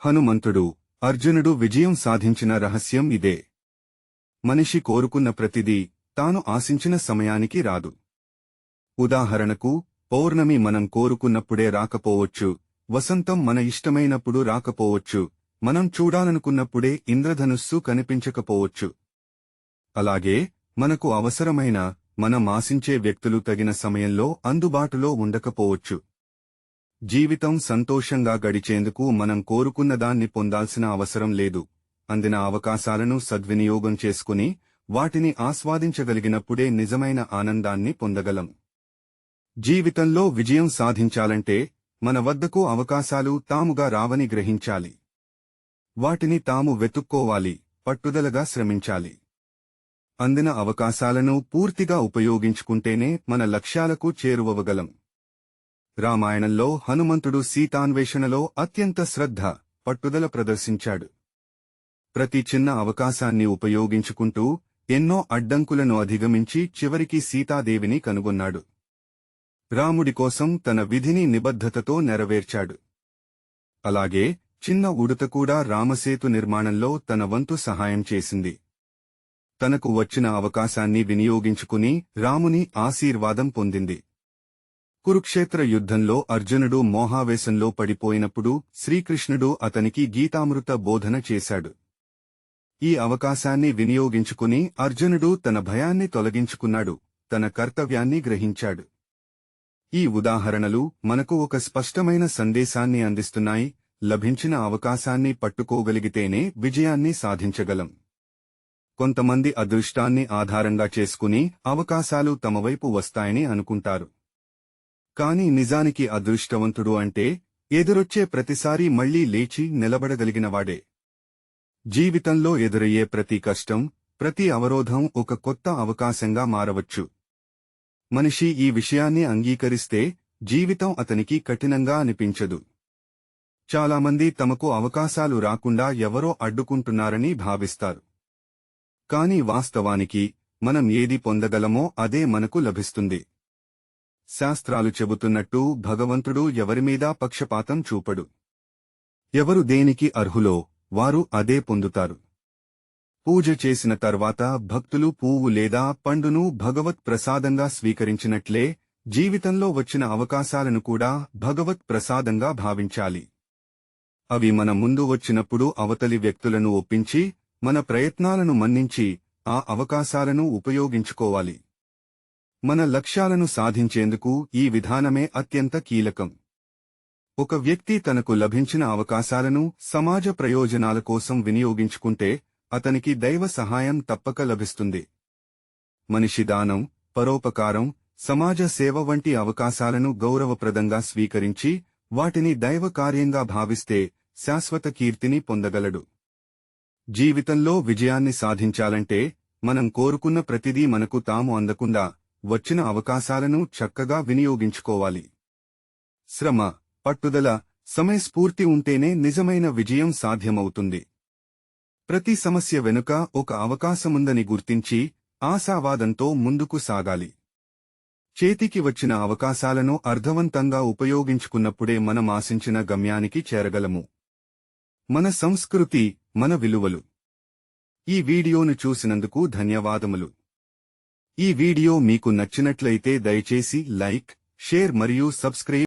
హనుమంతుడు అర్జునుడు విజయం సాధించిన రహస్యం ఇదే. మనిషి కోరుకున్న ప్రతిదీ తాను ఆశించిన సమయానికి రాదు. ఉదాహరణకు, పౌర్ణమి మనం కోరుకున్నప్పుడే రాకపోవచ్చు, వసంతం మన ఇష్టమైనప్పుడు రాకపోవచ్చు, మనం చూడాలనుకున్నప్పుడే ఇంద్రధనుస్సు కనిపించకపోవచ్చు. అలాగే మనకు అవసరమైన, మనం ఆశించే వ్యక్తులు తగిన సమయంలో అందుబాటులో ఉండకపోవచ్చు. జీవితం సంతోషంగా గడిచేందుకు మనం కోరుకున్నదాన్ని పొందాల్సిన అవసరం లేదు. అందిన అవకాశాలను సద్వినియోగం చేసుకుని వాటిని ఆస్వాదించగలిగినప్పుడే నిజమైన ఆనందాన్ని పొందగలం. జీవితంలో విజయం సాధించాలంటే మన వద్దకు అవకాశాలు తాముగా రావని గ్రహించాలి. వాటిని తాము వెతుక్కోవాలి, పట్టుదలగా శ్రమించాలి. అందిన అవకాశాలను పూర్తిగా ఉపయోగించుకుంటేనే మన లక్ష్యాలకు చేరువవగలం. రామాయణంలో హనుమంతుడు సీతాన్వేషణలో అత్యంత శ్రద్ధ, పట్టుదల ప్రదర్శించాడు. ప్రతి చిన్న అవకాశాన్ని ఉపయోగించుకుంటూ ఎన్నో అడ్డంకులను అధిగమించి చివరికి సీతాదేవిని కనుగొన్నాడు. రాముడి కోసం తన విధిని నిబద్ధతతో నెరవేర్చాడు. అలాగే చిన్న ఉడుత కూడా రామసేతు నిర్మాణంలో తన వంతు సహాయం చేసింది. తనకు వచ్చిన అవకాశాన్ని వినియోగించుకుని రాముని ఆశీర్వాదం పొందింది. కురుక్షేత్ర యుద్ధంలో అర్జునుడు మోహావేశంలో పడిపోయినప్పుడు శ్రీకృష్ణుడు అతనికి గీతామృత బోధన చేశాడు. ఈ అవకాశాన్ని వినియోగించుకుని అర్జునుడు తన భయాన్ని తొలగించుకున్నాడు, తన కర్తవ్యాన్ని గ్రహించాడు. ఈ ఉదాహరణలు మనకు ఒక స్పష్టమైన సందేశాన్ని అందిస్తున్నాయి. లభించిన అవకాశాన్ని పట్టుకోగలిగితేనే విజయాన్ని సాధించగలం. కొంతమంది అదృష్టాన్ని ఆధారంగా చేసుకుని అవకాశాలు తమవైపు వస్తాయని అనుకుంటారు. కానీ నిజానికి అదృష్టవంతుడు అంటే ఎదురొచ్చే ప్రతిసారీ మళ్లీ లేచి నిలబడగలిగినవాడే. జీవితంలో ఎదురయ్యే ప్రతి కష్టం, ప్రతి అవరోధం ఒక కొత్త అవకాశంగా మారవచ్చు. మనిషి ఈ విషయాన్ని అంగీకరిస్తే జీవితం అతనికి కఠినంగా అనిపించదు. చాలామంది తమకు అవకాశాలు రాకుండా ఎవరో అడ్డుకుంటున్నారని భావిస్తారు. కానీ వాస్తవానికి మనం ఏది పొందగలమో అదే మనకు లభిస్తుంది. శాస్త్రాలు చెబుతున్నట్టు భగవంతుడు ఎవరిమీదా పక్షపాతం చూపడు. ఎవరు దేనికి అర్హులో వారు అదే పొందుతారు. పూజ చేసిన తర్వాత భక్తులు పువ్వు లేదా పండును భగవత్ ప్రసాదంగా స్వీకరించినట్లే జీవితంలో వచ్చిన అవకాశాలను కూడా భగవత్ ప్రసాదంగా భావించాలి. అవి మన ముందు వచ్చినప్పుడు అవతలి వ్యక్తులను ఒప్పించి, మన ప్రయత్నాలను మన్నించి ఆ అవకాశాలను ఉపయోగించుకోవాలి. మన లక్ష్యాలను సాధించేందుకు ఈ విధానమే అత్యంత కీలకం. ఒక వ్యక్తి తనకు లభించిన అవకాశాలను సమాజ ప్రయోజనాల కోసం వినియోగించుకుంటే అతనికి దైవ సహాయం తప్పక లభిస్తుంది. మనిషి దానం, పరోపకారం, సమాజ సేవ వంటి అవకాశాలను గౌరవప్రదంగా స్వీకరించి వాటిని దైవ కార్యంగా భావిస్తే శాశ్వత కీర్తిని పొందగలడు. జీవితంలో విజయాన్ని సాధించాలంటే మనం కోరుకున్న ప్రతిదీ మనకు తాము అందకుండా వచ్చిన అవకాశాలను చక్కగా వినియోగించుకోవాలి. శ్రమ, పట్టుదల, సమయస్ఫూర్తి ఉంటేనే నిజమైన విజయం సాధ్యమవుతుంది. ప్రతి సమస్య వెనుక ఒక అవకాశముందని గుర్తించి ఆశావాదంతో ముందుకు సాగాలి. చేతికి వచ్చిన అవకాశాలను అర్థవంతంగా ఉపయోగించుకున్నప్పుడే మనం ఆశించిన గమ్యానికి చేరగలము. మన సంస్కృతి, మన విలువలు. ఈ వీడియోను చూసినందుకు ధన్యవాదములు. ఈ వీడియో మీకు నచ్చినట్లయితే దయచేసి లైక్, షేర్ మరియు సబ్స్క్రైబ్